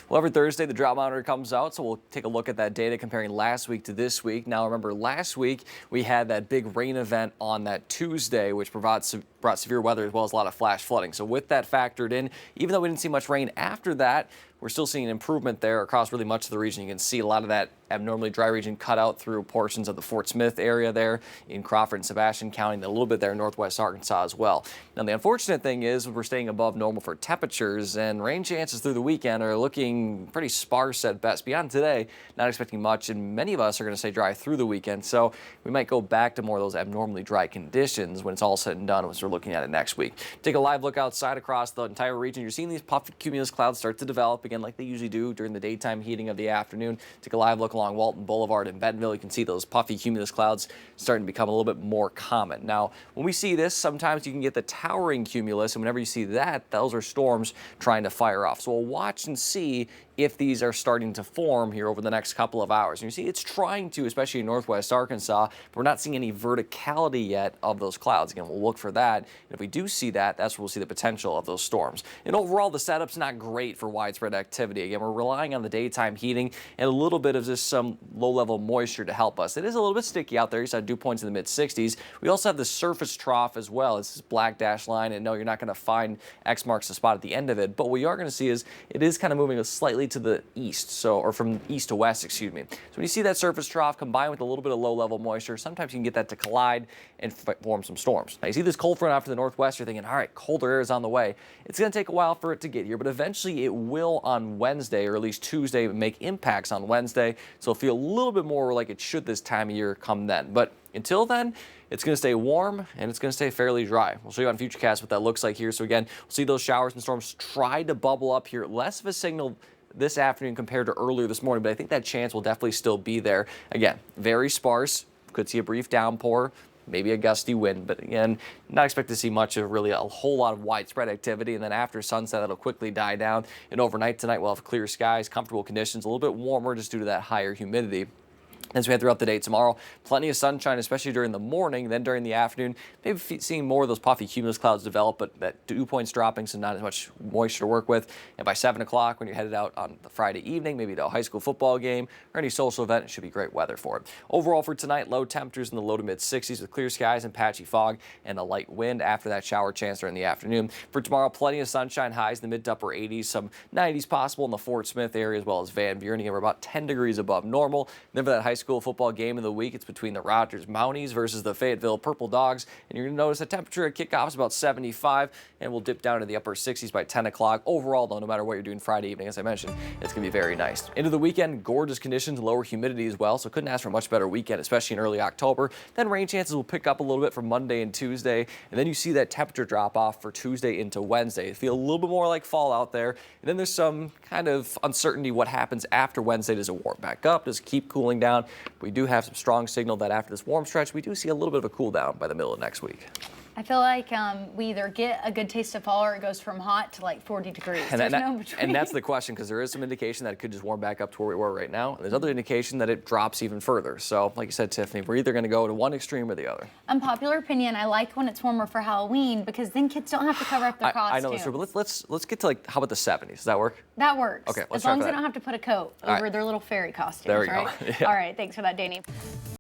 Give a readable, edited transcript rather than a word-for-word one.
Well, every Thursday, the drought monitor comes out, so we'll take a look at that data comparing last week to this week. Now, remember, last week we had that big rain event on that Tuesday, which brought severe weather as well as a lot of flash flooding. So with that factored in, even though we didn't see much rain after that, we're still seeing an improvement there across really much of the region. You can see a lot of that abnormally dry region cut out through portions of the Fort Smith area there in Crawford and Sebastian County, and a little bit there in northwest Arkansas as well. Now, the unfortunate thing is we're staying above normal for temperatures, and rain chances through the weekend are looking pretty sparse at best. Beyond today, not expecting much, and many of us are going to stay dry through the weekend, so we might go back to more of those abnormally dry conditions when it's all said and done, as we're looking at it next week. Take a live look outside across the entire region. You're seeing these puffy cumulus clouds start to develop again like they usually do during the daytime heating of the afternoon. Take a live look along Walton Boulevard in Bentonville. You can see those puffy cumulus clouds starting to become a little bit more common. Now, when we see this, sometimes you can get the towering cumulus, and whenever you see that, those are storms trying to fire off. So we'll watch and see if these are starting to form here over the next couple of hours. And you see it's trying to, especially in northwest Arkansas, but we're not seeing any verticality yet of those clouds. Again, we'll look for that. And if we do see that, that's where we'll see the potential of those storms. And overall, the setup's not great for widespread activity. Again, we're relying on the daytime heating and a little bit of just some low-level moisture to help us. It is a little bit sticky out there. You saw dew points in the mid-60s. We also have the surface trough as well. It's this black dash line, and no, you're not going to find X marks the spot at the end of it. But what you are going to see is it is kind of moving slightly to the east, or from east to west, excuse me. So when you see that surface trough combined with a little bit of low-level moisture, sometimes you can get that to collide and form some storms. Now, you see this cold front off to the northwest, you're thinking, all right, colder air is on the way. It's going to take a while for it to get here, but eventually it will on Wednesday, or at least Tuesday, make impacts on Wednesday. So it'll feel a little bit more like it should this time of year come then. But until then, it's going to stay warm and it's going to stay fairly dry. We'll show you on Futurecast what that looks like here. So again, we'll see those showers and storms try to bubble up here. Less of a signal this afternoon compared to earlier this morning, but I think that chance will definitely still be there. Again, very sparse. Could see a brief downpour, maybe a gusty wind, but again, not expect to see much of really a whole lot of widespread activity. And then after sunset, that'll quickly die down. And overnight tonight, we'll have clear skies, comfortable conditions, a little bit warmer just due to that higher humidity. As we head throughout the day tomorrow, plenty of sunshine, especially during the morning. Then during the afternoon, maybe seeing more of those puffy cumulus clouds develop, but that dew points dropping, so not as much moisture to work with. And by 7 o'clock, when you're headed out on the Friday evening, maybe to a high school football game or any social event, it should be great weather for it. Overall for tonight, low temperatures in the low to mid 60s with clear skies and patchy fog and a light wind after that shower chance during the afternoon. For tomorrow, plenty of sunshine, highs in the mid to upper 80s, some 90s possible in the Fort Smith area as well as Van Buren. Again, we're about 10 degrees above normal. Then for that high school football game of the week, it's between the Rogers Mounties versus the Fayetteville Purple Dogs, and you're going to notice the temperature at kickoff is about 75, and we'll dip down to the upper 60s by 10 o'clock. Overall, though, no matter what you're doing Friday evening, as I mentioned, it's going to be very nice. Into the weekend, gorgeous conditions, lower humidity as well, so couldn't ask for a much better weekend, especially in early October. Then rain chances will pick up a little bit for Monday and Tuesday, and then you see that temperature drop off for Tuesday into Wednesday. It feels a little bit more like fall out there, and then there's some kind of uncertainty what happens after Wednesday. Does it warm back up? Does it keep cooling down? We do have some strong signal that after this warm stretch, we do see a little bit of a cool down by the middle of next week. I feel like we either get a good taste of fall or it goes from hot to like 40 degrees. There's no between. And that's the question, because there is some indication that it could just warm back up to where we were right now. And there's other indication that it drops even further. So like you said, Tiffany, we're either going to go to one extreme or the other. Unpopular opinion, I like when it's warmer for Halloween because then kids don't have to cover up their costumes. I know that's true, but let's get to, like, how about the 70s? Does that work? That works. Okay, let's as long as try they that. don't have to put a coat over their little fairy costumes. There we right? go. Yeah. All right, thanks for that, Danny.